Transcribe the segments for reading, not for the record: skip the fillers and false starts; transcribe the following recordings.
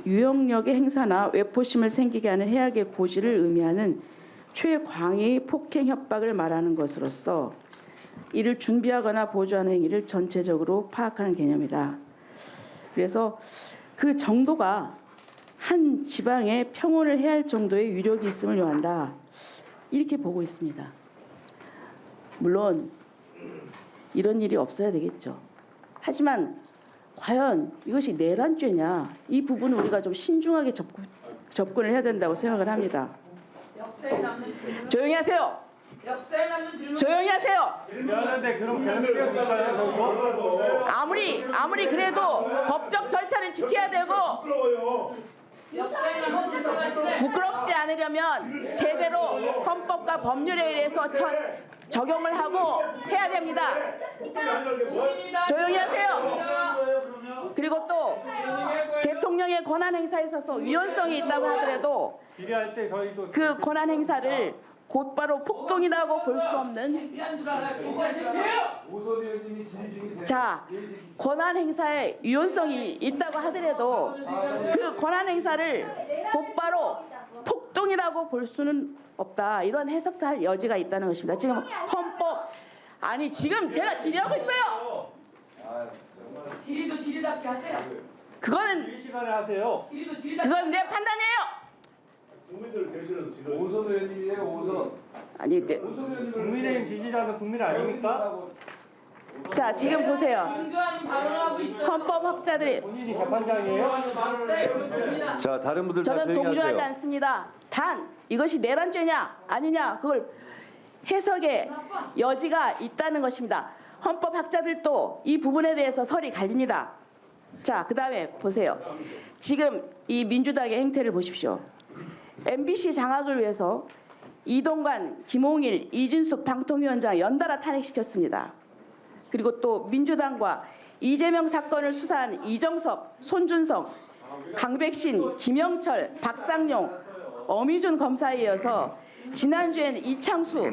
유형력의 행사나 외포심을 생기게 하는 해악의 고지를 의미하는 최광의 폭행 협박을 말하는 것으로서 이를 준비하거나 보조하는 행위를 전체적으로 파악하는 개념이다. 그래서 그 정도가 한 지방에 평온을 해할 정도의 위력이 있음을 요한다. 이렇게 보고 있습니다. 물론 이런 일이 없어야 되겠죠. 하지만 과연 이것이 내란죄냐, 이 부분은 우리가 좀 신중하게 접근을 해야 된다고 생각을 합니다. 조용히 하세요. 조용히 하세요. 미안한데 그럼 계속 아무리 그래도 법적 절차를 지켜야 되고 부끄럽지 않으려면 제대로 헌법과 법률에 의해서 적용을 하고 해야 됩니다. 조용히 하세요. 그리고 또 대통령의 권한 행사에 있어서 위헌성이 있다고 하더라도 그 권한 행사를 곧바로 폭동이라고 볼 수 없는, 자, 권한 행사에 위헌성이 있다고 하더라도 그 권한 행사를 곧바로 폭동이라고 볼 수는 없다. 이런 해석도 할 여지가 있다는 것입니다. 지금 헌법, 아니 지금 제가 질의하고 있어요. 질의도 질의답게 하세요. 그거는 시간에 하세요. 그건 내 판단이에요. 오선 의원님이에요. 오선. 아니, 국민의힘 지지자는 국민 아닙니까? 자, 지금 보세요. 공조하는 발언을 하고 있어요. 헌법학자들이, 본인이 재판장이에요? 자, 다른 분들 다 저는 조용히 동조하지 하세요. 않습니다. 단 이것이 내란죄냐 아니냐 그걸 해석의 여지가 있다는 것입니다. 헌법학자들도 이 부분에 대해서 설이 갈립니다. 자, 그다음에 보세요. 지금 이 민주당의 행태를 보십시오. MBC 장악을 위해서 이동관, 김홍일, 이준숙 방통위원장 연달아 탄핵시켰습니다. 그리고 또 민주당과 이재명 사건을 수사한 이정석, 손준성, 강백신, 김영철, 박상용, 어미준 검사에 이어서 지난주에는 이창수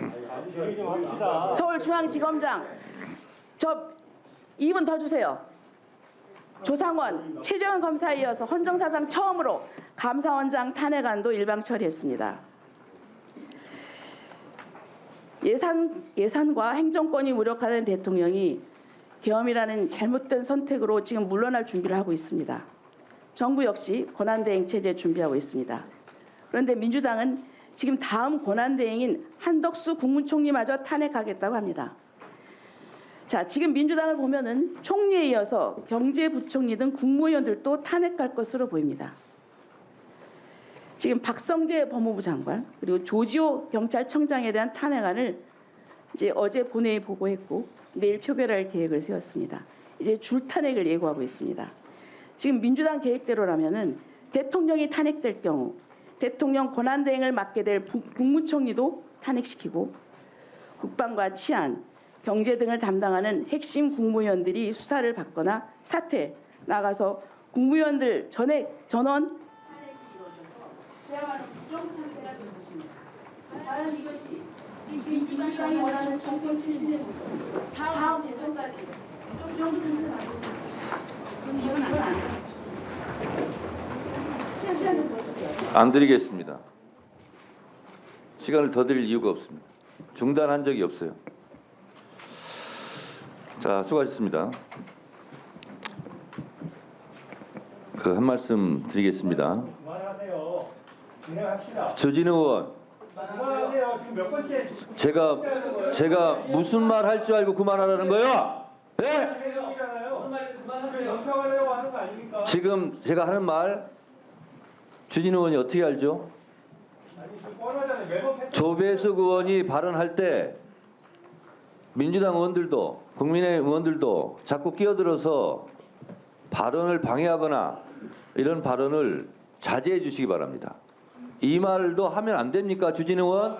서울중앙지검장, 저 2분 더 주세요. 조상원, 최재원 검사에 이어서 헌정사상 처음으로 감사원장 탄핵안도 일방 처리했습니다. 예산과 행정권이 무력화된 대통령이 계엄이라는 잘못된 선택으로 지금 물러날 준비를 하고 있습니다. 정부 역시 권한대행 체제 준비하고 있습니다. 그런데 민주당은 지금 다음 권한대행인 한덕수 국무총리마저 탄핵하겠다고 합니다. 자, 지금 민주당을 보면은 총리에 이어서 경제부총리 등 국무위원들도 탄핵할 것으로 보입니다. 지금 박성재 법무부 장관 그리고 조지호 경찰청장에 대한 탄핵안을 이제 어제 본회의에 보고했고 내일 표결할 계획을 세웠습니다. 이제 줄 탄핵을 예고하고 있습니다. 지금 민주당 계획대로라면은 대통령이 탄핵될 경우 대통령 권한대행을 맡게 될 국무총리도 탄핵시키고 국방과 치안, 경제 등을 담당하는 핵심 국무위원들이 수사를 받거나 사퇴, 나가서 국무위원들 전액 전원 그야말로 부정상태가 된 것입니다. 과연 이것이 지금 민주당이 원하는 정권 추진의 다음 대선까지 이 정도 상태가 안 됩니다. 그럼 이건 안 돼요. 안 드리겠습니다. 시간을 더 드릴 이유가 없습니다. 중단한 적이 없어요. 자, 수고하셨습니다. 그 한 말씀 드리겠습니다. 그만하세요. 진행합시다. 조진우 의원, 그만하세요. 지금 몇 번째? 제가 무슨 말 할 줄 알고 그만하라는 거예요? 네? 연평하려고 하는 거 아닙니까? 지금 제가 하는 말 주진우 의원이 어떻게 알죠? 조배숙 의원이 발언할 때 민주당 의원들도 국민의힘 의원들도 자꾸 끼어들어서 발언을 방해하거나 이런 발언을 자제해 주시기 바랍니다. 이 말도 하면 안 됩니까, 주진우 의원?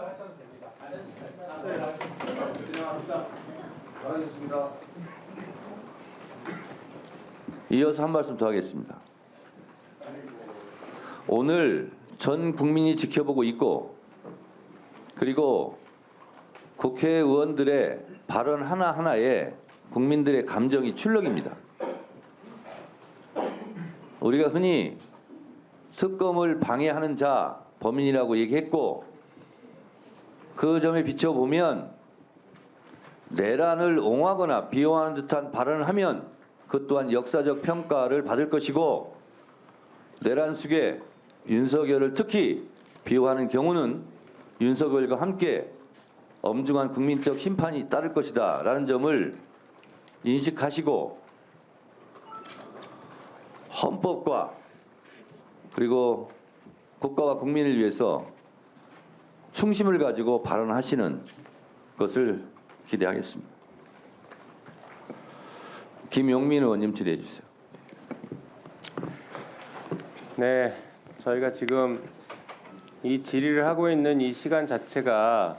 이어서 한 말씀 더 하겠습니다. 오늘 전 국민이 지켜보고 있고 그리고 국회의원들의 발언 하나하나에 국민들의 감정이 출렁입니다. 우리가 흔히 특검을 방해하는 자 범인이라고 얘기했고 그 점에 비춰보면 내란을 옹호하거나 비호하는 듯한 발언을 하면 그 또한 역사적 평가를 받을 것이고 내란 속에 윤석열을 특히 비호하는 경우는 윤석열과 함께 엄중한 국민적 심판이 따를 것이다 라는 점을 인식하시고 헌법과 그리고 국가와 국민을 위해서 충심을 가지고 발언하시는 것을 기대하겠습니다. 김용민 의원님 질의해 주세요. 네, 저희가 지금 이 질의를 하고 있는 이 시간 자체가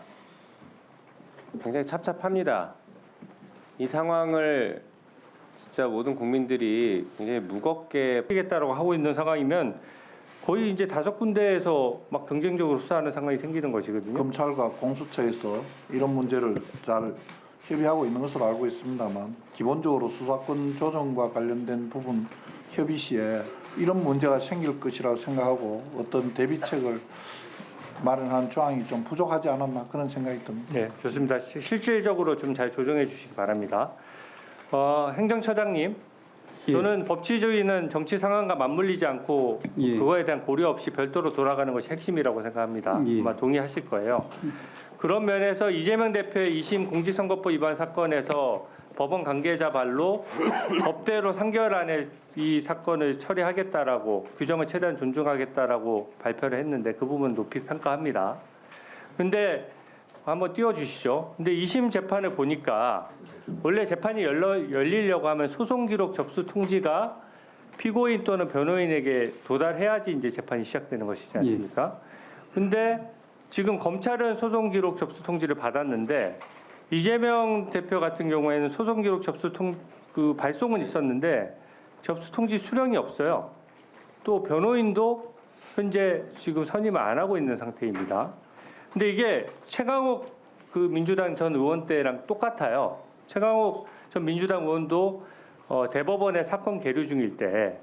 굉장히 찹찹합니다. 이 상황을 진짜 모든 국민들이 굉장히 무겁게 하겠다라고 하고 있는 상황이면 거의 이제 5군데에서 막 경쟁적으로 수사하는 상황이 생기는 것이거든요. 검찰과 공수처에서 이런 문제를 잘 협의하고 있는 것으로 알고 있습니다만 기본적으로 수사권 조정과 관련된 부분 협의 시에 이런 문제가 생길 것이라고 생각하고 어떤 대비책을 마련한 조항이 좀 부족하지 않았나 그런 생각이 듭니다. 네, 좋습니다. 실질적으로 좀 잘 조정해 주시기 바랍니다. 행정처장님, 저는 법치주의는 정치 상황과 맞물리지 않고 그거에 대한 고려 없이 별도로 돌아가는 것이 핵심이라고 생각합니다. 아마 동의하실 거예요. 그런 면에서 이재명 대표의 2심 공직선거법 위반 사건에서 법원 관계자 발로 법대로 3개월 안에 이 사건을 처리하겠다라고 규정을 최대한 존중하겠다라고 발표를 했는데 그 부분 높이 평가합니다. 근데 한번 띄워주시죠. 근데 2심 재판을 보니까 원래 재판이 열리려고 하면 소송 기록 접수 통지가 피고인 또는 변호인에게 도달해야지 이제 재판이 시작되는 것이지 않습니까? 근데 지금 검찰은 소송 기록 접수 통지를 받았는데 이재명 대표 같은 경우에는 소송 기록 접수 그 발송은 있었는데 접수 통지 수령이 없어요. 또 변호인도 현재 지금 선임을 안 하고 있는 상태입니다. 근데 이게 최강욱 그 민주당 전 의원 때랑 똑같아요. 최강욱 전 민주당 의원도 대법원에 사건 계류 중일 때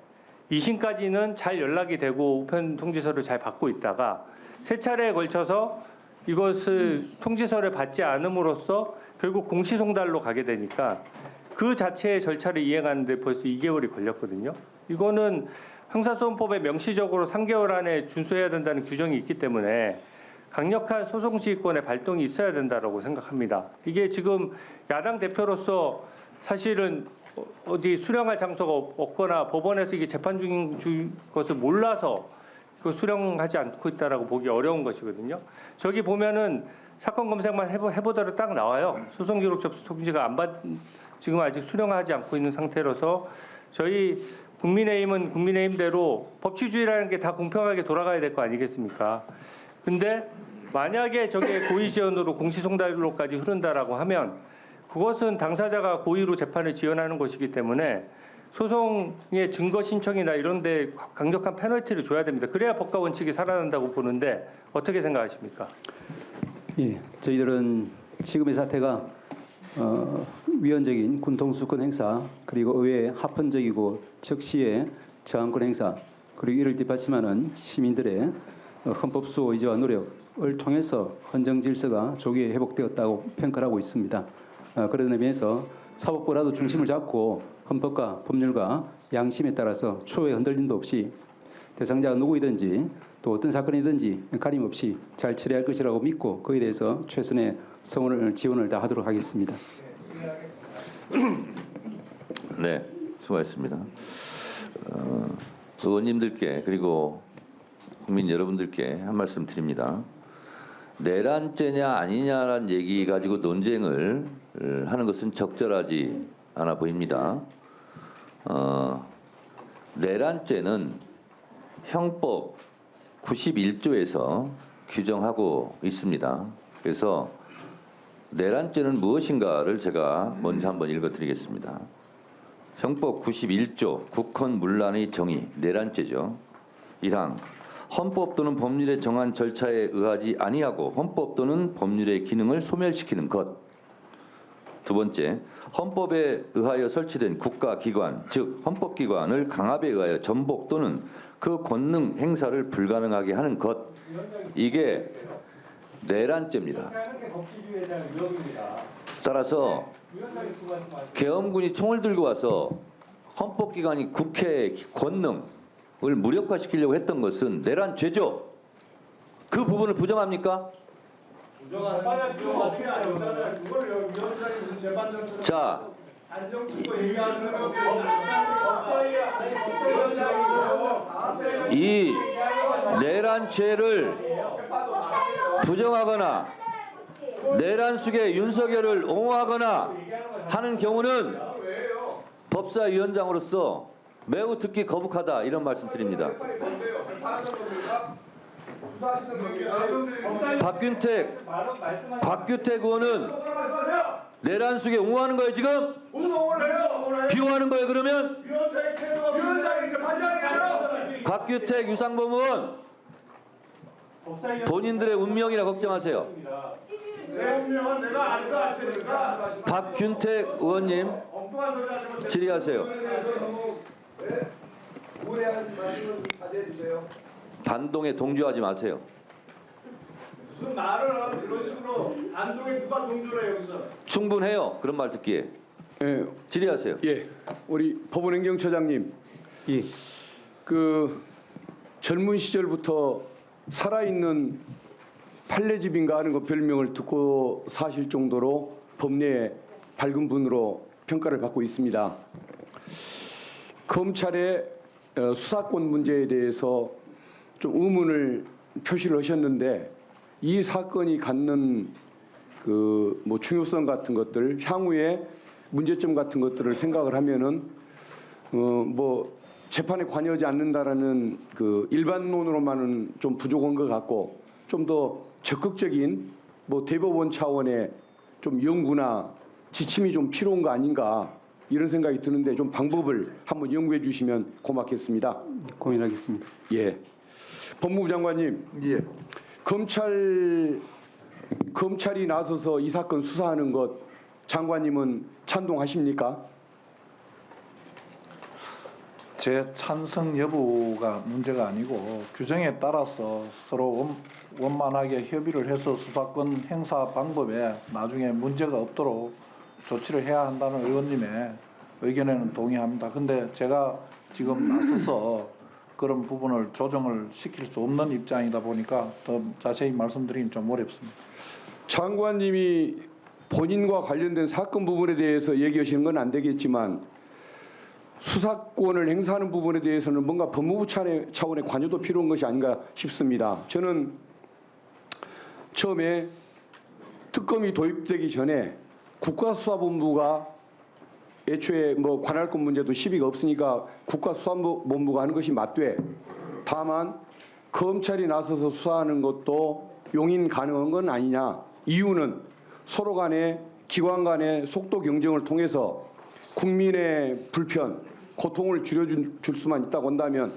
2심까지는 잘 연락이 되고 우편 통지서를 잘 받고 있다가 세 차례에 걸쳐서 이것을 통지서를 받지 않음으로써 결국 공시송달로 가게 되니까 그 자체의 절차를 이행하는데 벌써 2개월이 걸렸거든요. 이거는 형사소송법에 명시적으로 3개월 안에 준수해야 된다는 규정이 있기 때문에 강력한 소송지휘권의 발동이 있어야 된다고 생각합니다. 이게 지금 야당 대표로서 사실은 어디 수령할 장소가 없거나 법원에서 이게 재판 중인 것을 몰라서 그 수령하지 않고 있다라고 보기 어려운 것이거든요. 저기 보면은 사건 검색만 해보더라도 딱 나와요. 소송 기록 접수 통지가 지금 아직 수령하지 않고 있는 상태라서 저희 국민의힘은 국민의힘대로 법치주의라는 게 다 공평하게 돌아가야 될 거 아니겠습니까? 근데 만약에 저게 고의 지연으로 공시송달로까지 흐른다라고 하면 그것은 당사자가 고의로 재판을 지연하는 것이기 때문에 소송의 증거 신청이나 이런 데 강력한 페널티를 줘야 됩니다. 그래야 법과 원칙이 살아난다고 보는데 어떻게 생각하십니까? 예, 저희들은 지금의 사태가 위헌적인 군통수권 행사 그리고 의회의 합헌적이고 적시의 저항권 행사 그리고 이를 뒷받침하는 시민들의 헌법 수호 의지와 노력을 통해서 헌정 질서가 조기에 회복되었다고 평가하고 있습니다. 그런 의미에서 사법부라도 중심을 잡고 헌법과 법률과 양심에 따라서 추후에 흔들림도 없이 대상자가 누구이든지 또 어떤 사건이든지 가림없이 잘 처리할 것이라고 믿고 그에 대해서 최선의 지원을 다하도록 하겠습니다. 네, 수고하셨습니다. 의원님들께 그리고 국민 여러분들께 한 말씀 드립니다. 내란죄냐 아니냐라는 얘기 가지고 논쟁을 하는 것은 적절하지 않아 보입니다. 내란죄는 형법 91조에서 규정하고 있습니다. 그래서 내란죄는 무엇인가를 제가 먼저 한번 읽어드리겠습니다. 형법 91조 국헌문란의 정의, 내란죄죠. 1항 헌법 또는 법률에 정한 절차에 의하지 아니하고 헌법 또는 법률의 기능을 소멸시키는 것. 두 번째, 헌법에 의하여 설치된 국가기관, 즉 헌법기관을 강압에 의하여 전복 또는 그 권능 행사를 불가능하게 하는 것, 이게 내란죄입니다. 이렇게 하는 게 법치주의에 대한 위협입니다. 따라서 위원장님 그 말씀하시죠. 계엄군이 총을 들고 와서 헌법기관이 국회의 권능을 무력화시키려고 했던 것은 내란죄죠. 그 부분을 부정합니까? 부정하는 게 아니잖아요. 그걸 위원장이 무슨 재판장처럼 자, 안정 주고 얘기하는 거 이 내란죄를 부정하거나 내란 속에 윤석열을 옹호하거나 하는 경우는 법사위원장으로서 매우 듣기 거북하다 이런 말씀드립니다. 곽규택 의원은 내란 속에 옹호하는 거예요 지금? 비호하는 거예요 그러면? 곽규택, 유상범 의원 본인들의 운명이라 걱정하세요. 내 운명은 내가 알아서 할 테니까 박균택 의원님 엉뚱한 소리 하지 마. 질의하세요. 무례한 말씀을 자제해 주세요. 반동에 동조하지 마세요. 무슨 말을 이런 식으로 안동에 누가 동조를 해 여기서? 충분해요. 그런 말 듣기에. 예, 질의하세요. 예, 우리 법원행정처장님, 예. 그 젊은 시절부터 살아있는 판례집인가 하는 거 별명을 듣고 사실 정도로 법내에 밝은 분으로 평가를 받고 있습니다. 검찰의 수사권 문제에 대해서 좀 의문을 표시를 하셨는데 이 사건이 갖는 그 뭐 중요성 같은 것들, 향후에 문제점 같은 것들을 생각을 하면은 뭐 재판에 관여하지 않는다라는 그 일반론으로만은 좀 부족한 것 같고 좀 더 적극적인 뭐 대법원 차원의 좀 연구나 지침이 좀 필요한 거 아닌가 이런 생각이 드는데 좀 방법을 한번 연구해 주시면 고맙겠습니다. 고민하겠습니다. 예, 법무부 장관님, 예. 검찰이 나서서 이 사건 수사하는 것 장관님은 찬동하십니까? 제 찬성 여부가 문제가 아니고 규정에 따라서 서로 원만하게 협의를 해서 수사권 행사 방법에 나중에 문제가 없도록 조치를 해야 한다는 의원님의 의견에는 동의합니다. 근데 제가 지금 나서서 그런 부분을 조정을 시킬 수 없는 입장이다 보니까 더 자세히 말씀드리긴 좀 어렵습니다. 장관님이 본인과 관련된 사건 부분에 대해서 얘기하시는 건 안 되겠지만 수사권을 행사하는 부분에 대해서는 뭔가 법무부 차원의 관여도 필요한 것이 아닌가 싶습니다. 저는 처음에 특검이 도입되기 전에 국가수사본부가 애초에 뭐 관할권 문제도 시비가 없으니까 국가수사본부가 하는 것이 맞되 다만 검찰이 나서서 수사하는 것도 용인 가능한 건 아니냐. 이유는 서로 간의 기관 간의 속도 경쟁을 통해서 국민의 불편, 고통을 줄여줄 수만 있다고 한다면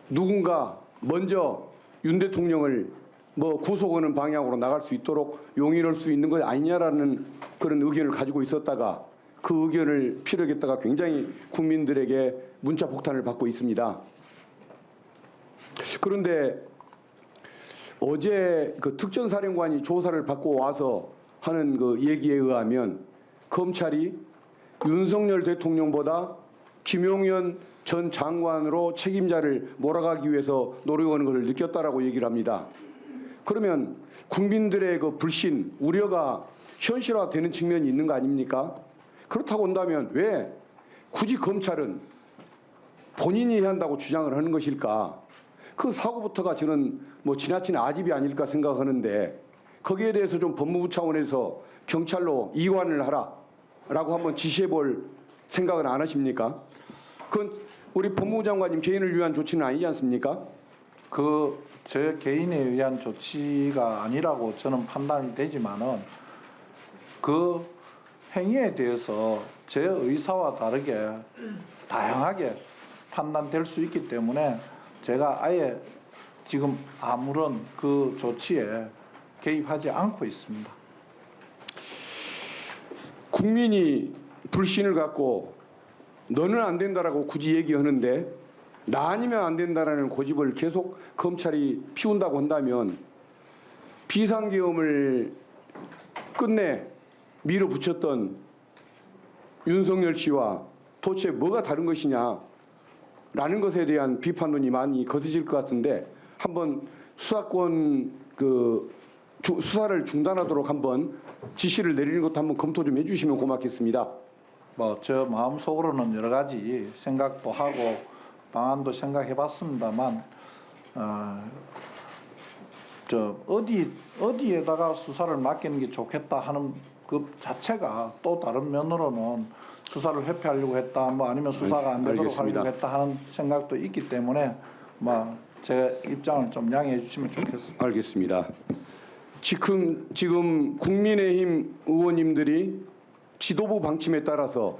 누군가 먼저 윤 대통령을 뭐 구속하는 방향으로 나갈 수 있도록 용인할 수 있는 것 아니냐라는 그런 의견을 가지고 있었다가 그 의견을 피력했다가 굉장히 국민들에게 문자 폭탄을 받고 있습니다. 그런데 어제 그 특전사령관이 조사를 받고 와서 하는 그 얘기에 의하면 검찰이 윤석열 대통령보다 김용현 전 장관으로 책임자를 몰아가기 위해서 노력하는 것을 느꼈다라고 얘기를 합니다. 그러면 국민들의 그 불신, 우려가 현실화되는 측면이 있는 거 아닙니까? 그렇다고 한다면 왜 굳이 검찰은 본인이 해야 한다고 주장을 하는 것일까? 그 사고부터가 저는 뭐 지나친 아집이 아닐까 생각하는데 거기에 대해서 좀 법무부 차원에서 경찰로 이관을 하라라고 한번 지시해 볼 생각은 안 하십니까? 그건 우리 법무부 장관님 개인을 위한 조치는 아니지 않습니까? 그 제 개인에 의한 조치가 아니라고 저는 판단이 되지만은 그 행위에 대해서 제 의사와 다르게 다양하게 판단될 수 있기 때문에 제가 아예 지금 아무런 그 조치에 개입하지 않고 있습니다. 국민이 불신을 갖고 너는 안 된다라고 굳이 얘기하는데 나 아니면 안 된다라는 고집을 계속 검찰이 피운다고 한다면 비상계엄을 끝내 밀어붙였던 윤석열 씨와 도대체 뭐가 다른 것이냐라는 것에 대한 비판론이 많이 거세질 것 같은데 한번 수사권 수사를 중단하도록 한번 지시를 내리는 것도 한번 검토 좀 해주시면 고맙겠습니다. 뭐 저 마음속으로는 여러 가지 생각도 하고 방안도 생각해봤습니다만 저 어디에다가 수사를 맡기는 게 좋겠다 하는 그 자체가 또 다른 면으로는 수사를 회피하려고 했다, 뭐 아니면 수사가 안 되도록 알겠습니다. 하려고 했다 하는 생각도 있기 때문에 뭐 제 입장을 좀 양해해 주시면 좋겠습니다. 알겠습니다. 지금 국민의힘 의원님들이 지도부 방침에 따라서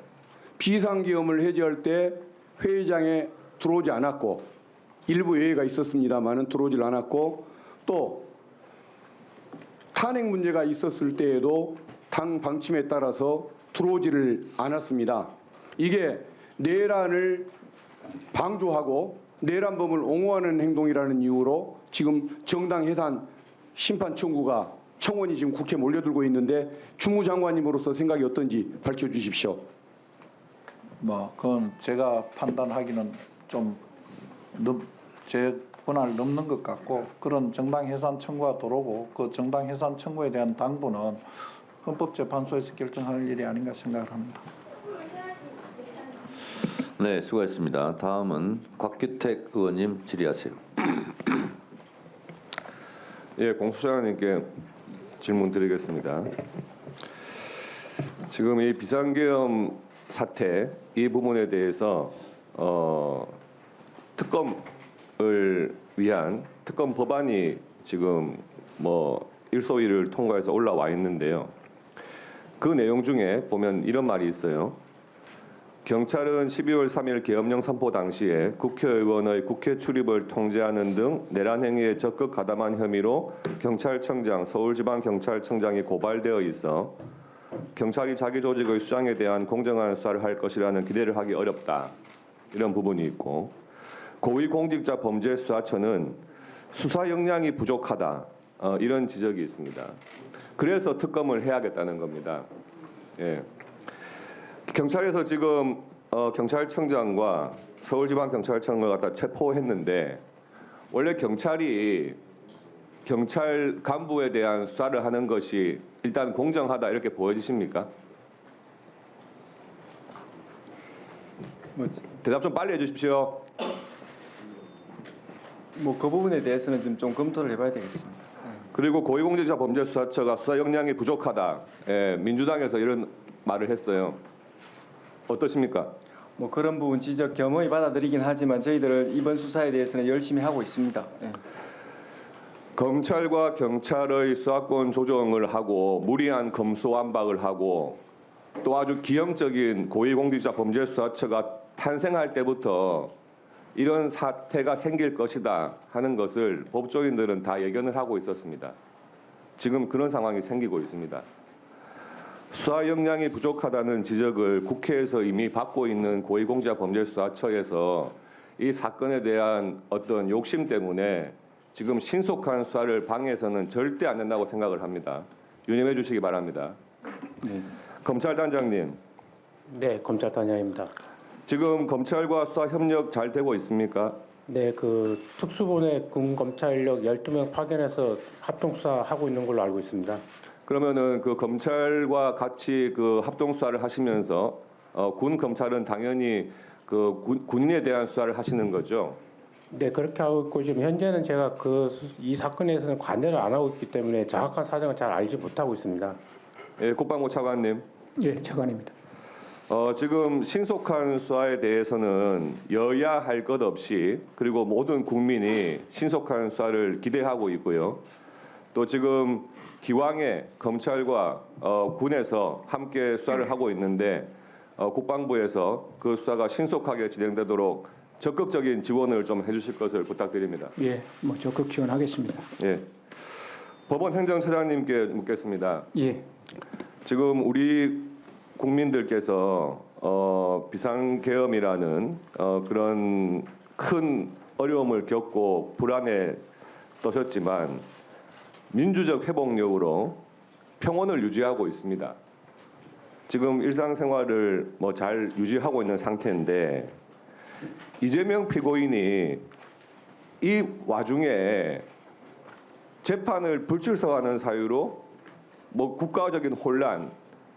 비상계엄을 해제할 때 회의장에 들어오지 않았고 일부 예외가 있었습니다마는 들어오질 않았고 또 탄핵 문제가 있었을 때에도 당 방침에 따라서 들어오지를 않았습니다. 이게 내란을 방조하고 내란범을 옹호하는 행동이라는 이유로 지금 정당 해산 심판 청구가 청원이 지금 국회에 몰려들고 있는데 주무장관님으로서 생각이 어떤지 밝혀주십시오. 뭐 그건 제가 판단하기는 좀 제 권한을 넘는 것 같고 그런 정당 해산 청구가 들어오고 그 정당 해산 청구에 대한 당부는 헌법재판소에서 결정할 일이 아닌가 생각을 합니다. 네, 수고했습니다. 다음은 곽규택 의원님 질의하세요. 예, 공수처장님께 질문 드리겠습니다. 지금 이 비상계엄 사태 이 부분에 대해서 특검을 위한 특검 법안이 지금 뭐 일소위를 통과해서 올라와 있는데요. 그 내용 중에 보면 이런 말이 있어요. 경찰은 12월 3일 계엄령 선포 당시에 국회의원의 국회 출입을 통제하는 등 내란 행위에 적극 가담한 혐의로 경찰청장, 서울지방경찰청장이 고발되어 있어 경찰이 자기 조직의 수장에 대한 공정한 수사를 할 것이라는 기대를 하기 어렵다. 이런 부분이 있고 고위공직자범죄수사처는 수사 역량이 부족하다. 이런 지적이 있습니다. 그래서 특검을 해야겠다는 겁니다. 예. 경찰에서 지금 경찰청장과 서울지방경찰청을 갖다 체포했는데 원래 경찰이 경찰 간부에 대한 수사를 하는 것이 일단 공정하다 이렇게 보여지십니까? 대답 좀 빨리 해주십시오. 뭐 그 부분에 대해서는 좀 검토를 해봐야 되겠습니다. 그리고 고위공직자범죄수사처가 수사 역량이 부족하다. 예, 민주당에서 이런 말을 했어요. 어떠십니까? 뭐 그런 부분 지적 겸허히 받아들이긴 하지만 저희들은 이번 수사에 대해서는 열심히 하고 있습니다. 예. 검찰과 경찰의 수사권 조정을 하고 무리한 검수완박을 하고 또 아주 기형적인 고위공직자범죄수사처가 탄생할 때부터 이런 사태가 생길 것이다 하는 것을 법조인들은 다 예견을 하고 있었습니다. 지금 그런 상황이 생기고 있습니다. 수사 역량이 부족하다는 지적을 국회에서 이미 받고 있는 고위공직자범죄수사처에서 이 사건에 대한 어떤 욕심 때문에 지금 신속한 수사를 방해해서는 절대 안 된다고 생각을 합니다. 유념해 주시기 바랍니다. 네. 검찰단장님. 네, 검찰단장입니다. 지금 검찰과 수사 협력 잘 되고 있습니까? 네, 그 특수본의 군검찰력 12명 파견해서 합동 수사하고 있는 걸로 알고 있습니다. 그러면은 그 검찰과 같이 그 합동 수사를 하시면서 군 검찰은 당연히 그 군인에 대한 수사를 하시는 거죠? 네, 그렇게 하고 있고 지금 현재는 제가 이 사건에서는 관여를 안 하고 있기 때문에 정확한 사정을 잘 알지 못하고 있습니다. 예, 국방부 차관님. 예, 차관입니다. 지금 신속한 수사에 대해서는 여야 할 것 없이 그리고 모든 국민이 신속한 수사를 기대하고 있고요. 또 지금 기왕에 검찰과 군에서 함께 수사를 하고 있는데 국방부에서 그 수사가 신속하게 진행되도록 적극적인 지원을 좀 해주실 것을 부탁드립니다. 예, 뭐 적극 지원하겠습니다. 예, 법원 행정처장님께 묻겠습니다. 예. 지금 우리 국민들께서 비상계엄이라는 그런 큰 어려움을 겪고 불안에 떠셨지만 민주적 회복력으로 평온을 유지하고 있습니다. 지금 일상생활을 잘 유지하고 있는 상태인데 이재명 피고인이 이 와중에 재판을 불출석하는 사유로 국가적인 혼란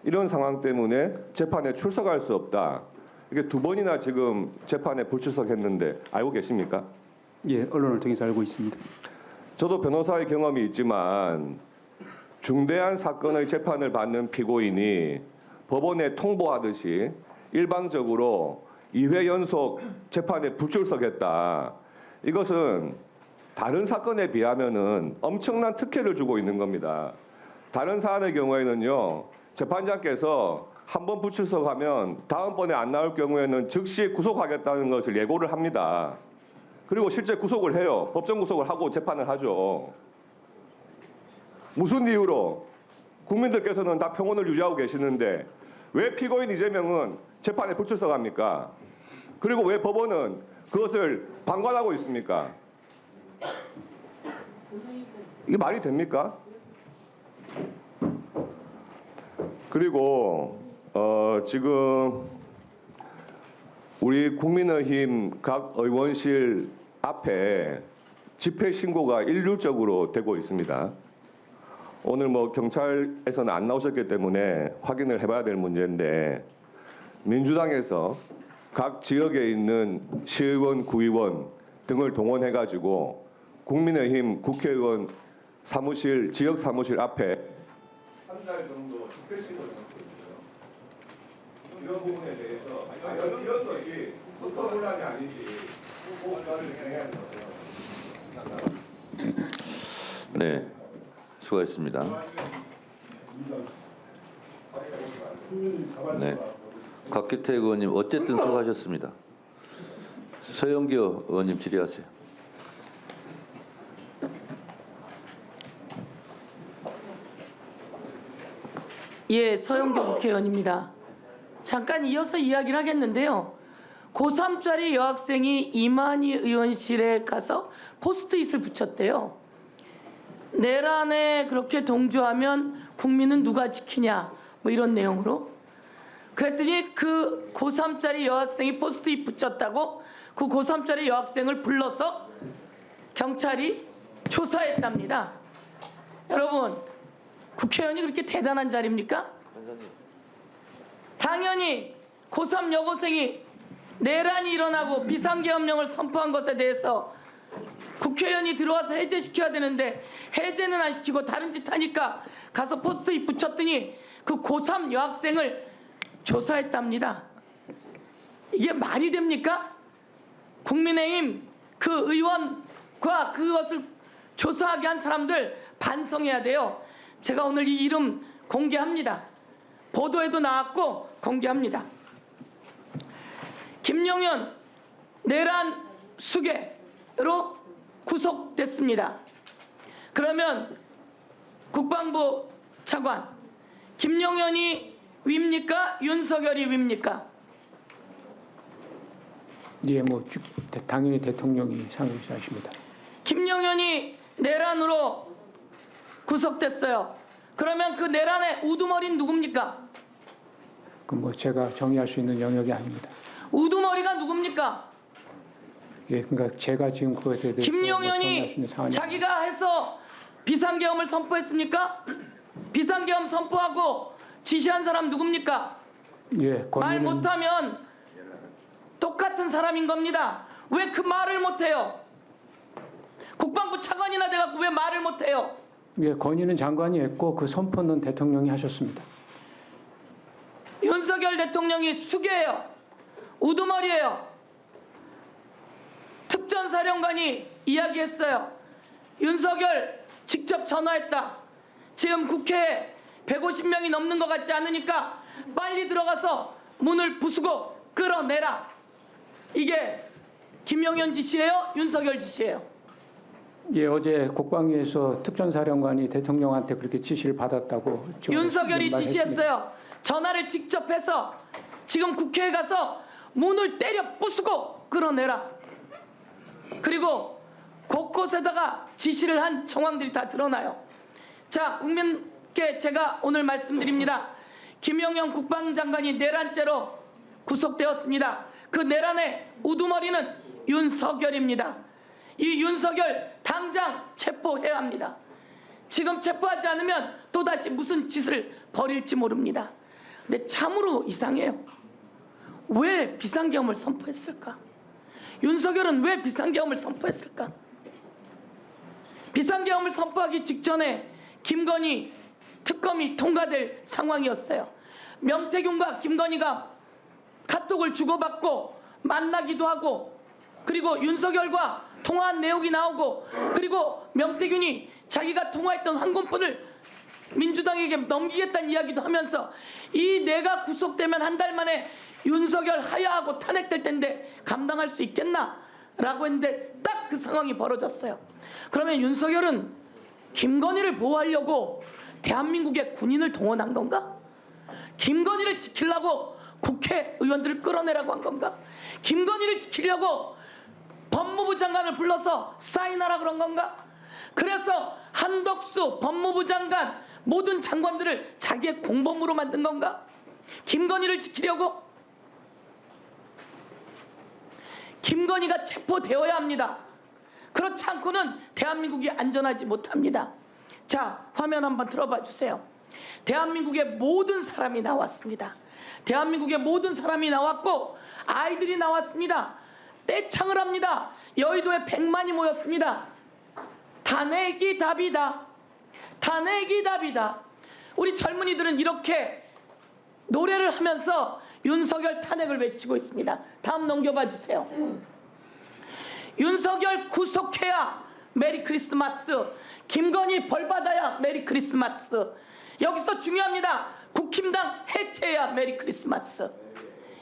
이런 상황 때문에 재판에 출석할 수 없다. 이게 2번이나 지금 재판에 불출석했는데 알고 계십니까? 예, 언론을 통해서 알고 있습니다. 저도 변호사의 경험이 있지만 중대한 사건의 재판을 받는 피고인이 법원에 통보하듯이 일방적으로 2회 연속 재판에 불출석했다. 이것은 다른 사건에 비하면은 엄청난 특혜를 주고 있는 겁니다. 다른 사안의 경우에는요, 재판장께서 한 번 불출석하면 다음번에 안 나올 경우에는 즉시 구속하겠다는 것을 예고를 합니다. 그리고 실제 구속을 해요. 법정 구속을 하고 재판을 하죠. 무슨 이유로? 국민들께서는 다 평온을 유지하고 계시는데 왜 피고인 이재명은 재판에 불출석합니까? 그리고 왜 법원은 그것을 방관하고 있습니까? 이게 말이 됩니까? 그리고 지금 우리 국민의힘 각 의원실 앞에 집회 신고가 일률적으로 되고 있습니다. 오늘 경찰에서는 안 나오셨기 때문에 확인을 해봐야 될 문제인데 민주당에서 각 지역에 있는 시의원, 구의원 등을 동원해가지고 국민의힘 국회의원 사무실, 지역 사무실 앞에 한 달 정도 집회 신고를 받고 있어요. 이런 부분에 대해서 이런 것이 국가 혼란이 아닌지 보고를 해야 돼요. 네, 수고했습니다. 네, 곽기태 의원님 어쨌든 수고하셨습니다. 서영교 의원님 질의하세요. 예, 서영교 국회의원입니다. 잠깐 이어서 이야기를 하겠는데요. 고3짜리 여학생이 이만희 의원실에 가서 포스트잇을 붙였대요. 내란에 그렇게 동조하면 국민은 누가 지키냐 이런 내용으로. 그랬더니 그 고3짜리 여학생이 포스트잇 붙였다고 그 고3짜리 여학생을 불러서 경찰이 조사했답니다. 여러분, 국회의원이 그렇게 대단한 자리입니까? 당연히 고3 여고생이 내란이 일어나고 비상계엄령을 선포한 것에 대해서 국회의원이 들어와서 해제시켜야 되는데 해제는 안 시키고 다른 짓 하니까 가서 포스트잇 붙였더니 그 고3 여학생을 조사했답니다. 이게 말이 됩니까? 국민의힘 그 의원과 그것을 조사하게 한 사람들 반성해야 돼요. 제가 오늘 이 이름 공개합니다. 보도에도 나왔고 공개합니다. 김용현 내란 수괴로 구속됐습니다. 그러면 국방부 차관 김용현이 위입니까? 윤석열이 위입니까? 예, 당연히 대통령이 상임하십니다. 김용현이 내란으로 구속됐어요. 그러면 그 내란의 우두머리는 누굽니까? 제가 정의할 수 있는 영역이 아닙니다. 우두머리가 누굽니까? 예, 그러니까 제가 지금 그것에 대해서 김용현이 자기가 해서 비상계엄을 선포했습니까? 비상계엄 선포하고 지시한 사람 누굽니까? 예, 말 못하면 똑같은 사람인 겁니다. 왜 그 말을 못해요? 국방부 차관이나 돼갖고 왜 말을 못해요? 예, 건의는 장관이 했고 그 선포는 대통령이 하셨습니다. 윤석열 대통령이 수괴예요. 우두머리예요. 특전사령관이 이야기했어요. 윤석열 직접 전화했다. 지금 국회에 150명이 넘는 것 같지 않으니까 빨리 들어가서 문을 부수고 끌어내라. 이게 김용현 지시예요? 윤석열 지시예요? 예, 어제 국방위에서 특전사령관이 대통령한테 그렇게 지시를 받았다고 윤석열이 지시했어요. 전화를 직접 해서 지금 국회에 가서 문을 때려 부수고 끌어내라. 그리고 곳곳에다가 지시를 한 정황들이 다 드러나요. 자, 국민께 제가 오늘 말씀드립니다. 김영현 국방장관이 내란죄로 구속되었습니다. 그 내란의 우두머리는 윤석열입니다. 이 윤석열 당장 체포해야 합니다. 지금 체포하지 않으면 또다시 무슨 짓을 벌일지 모릅니다. 근데 참으로 이상해요. 왜 비상계엄을 선포했을까? 윤석열은 왜 비상계엄을 선포했을까? 비상계엄을 선포하기 직전에 김건희 특검이 통과될 상황이었어요. 명태균과 김건희가 카톡을 주고받고 만나기도 하고, 그리고 윤석열과 통화한 내용이 나오고, 그리고 명태균이 자기가 통화했던 황금폰을 민주당에게 넘기겠다는 이야기도 하면서 이 내가 구속되면 한 달 만에 윤석열 하야하고 탄핵될 텐데 감당할 수 있겠나? 라고 했는데 딱 그 상황이 벌어졌어요. 그러면 윤석열은 김건희를 보호하려고 대한민국의 군인을 동원한 건가? 김건희를 지키려고 국회의원들을 끌어내라고 한 건가? 김건희를 지키려고 법무부 장관을 불러서 사인하라 그런 건가? 그래서 한덕수 법무부 장관 모든 장관들을 자기의 공범으로 만든 건가? 김건희를 지키려고? 김건희가 체포되어야 합니다. 그렇지 않고는 대한민국이 안전하지 못합니다. 자, 화면 한번 들어봐 주세요. 대한민국의 모든 사람이 나왔습니다. 대한민국의 모든 사람이 나왔고 아이들이 나왔습니다. 떼창을 합니다. 여의도에 100만이 모였습니다. 탄핵이 답이다. 탄핵이 답이다. 우리 젊은이들은 이렇게 노래를 하면서 윤석열 탄핵을 외치고 있습니다. 다음 넘겨봐 주세요. 윤석열 구속해야 메리 크리스마스. 김건희 벌받아야 메리 크리스마스. 여기서 중요합니다. 국힘당 해체해야 메리 크리스마스.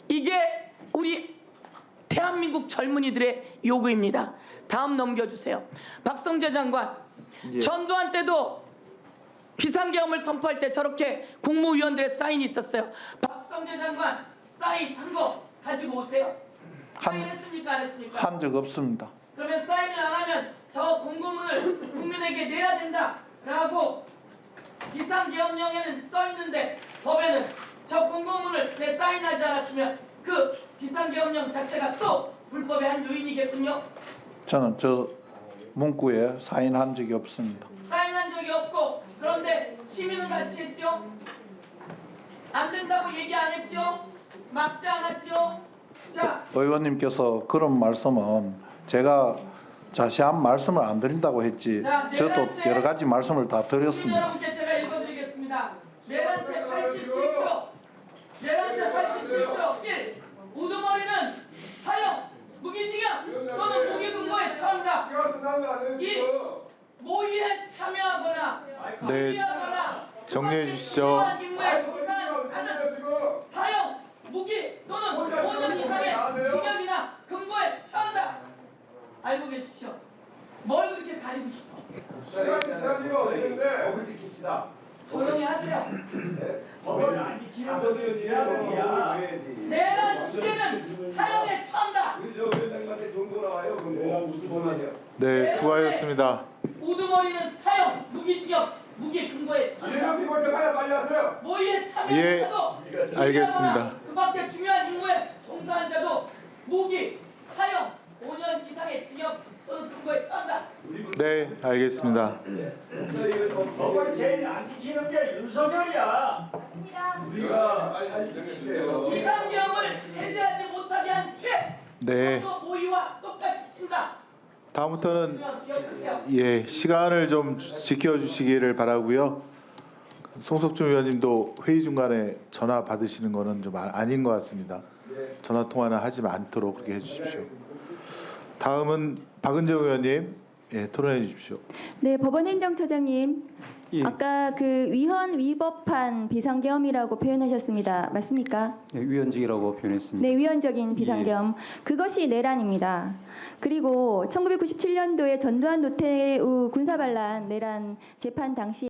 이게 우리 대한민국 젊은이들의 요구입니다. 다음 넘겨주세요. 박성재 장관, 전두환 때도 비상계엄을 선포할 때 저렇게 국무위원들의 사인이 있었어요. 박성재 장관 사인한 거 가지고 오세요. 사인했습니까? 안 했습니까? 한 적 없습니다. 그러면 사인을 안 하면 저 공고문을 국민에게 내야 된다라고 비상계엄령에는 써 있는데 법에는 저 공고문을 내 사인하지 않았으면 그 비상계엄령 자체가 또 불법의 한 요인이겠군요. 저는 저 문구에 사인한 적이 없습니다. 사인한 적이 없고, 그런데 시민은 같이 했죠? 안 된다고 얘기 안 했죠? 막지 않았죠? 자, 의원님께서 그런 말씀은 제가 자세한 말씀을 안 드린다고 했지, 저도 여러 가지 말씀을 다 드렸습니다. 여러분께 제가 읽어드리겠습니다. 내란죄 87조, 내란죄 87조 1. 우두머리는 사형, 무기징역 또는 무기금고에 처한다. 2. 모의에 참여하거나 지휘하거나 정리해 주시죠. 임무에 종사하는 자는 사형, 무기 또는 5년 이상의 징역이나 금고에 처한다. 알고 계십시오. 뭘 그렇게 가리고 싶어? 조용히 하세요. 내란 수배는 사형에 처한다. 네, 수고하셨습니다. 우두머리는 사형, 무기징역, 무기금고에 처한다. 모의에 참여한 자도 알겠습니다. 그 밖에 중요한 임무에 종사한 자도 무기, 사형, 5년 이상의 징역 또는 금고에 처한다. 네, 알겠습니다. 법을 제일 안 지키는 게 윤석열이야. 비상계엄을 해제하지 못하게 한 죄. 네. 그것도 모의와 똑같이 친다. 다음부터는 기억하세요. 시간을 좀 지켜주시기를 바라고요. 송석준 의원님도 회의 중간에 전화 받으시는 거는 좀 아닌 것 같습니다. 전화 통화는 하지 않도록 그렇게 해주십시오. 다음은 박은정 의원님, 토론해 주십시오. 네, 법원행정처장님. 예. 아까 그 위헌 위법한 비상계엄이라고 표현하셨습니다. 맞습니까? 네, 위헌적이라고 표현했습니다. 네, 위헌적인 비상계엄. 그것이 내란입니다. 그리고 1997년도에 전두환 노태우 군사반란 내란 재판 당시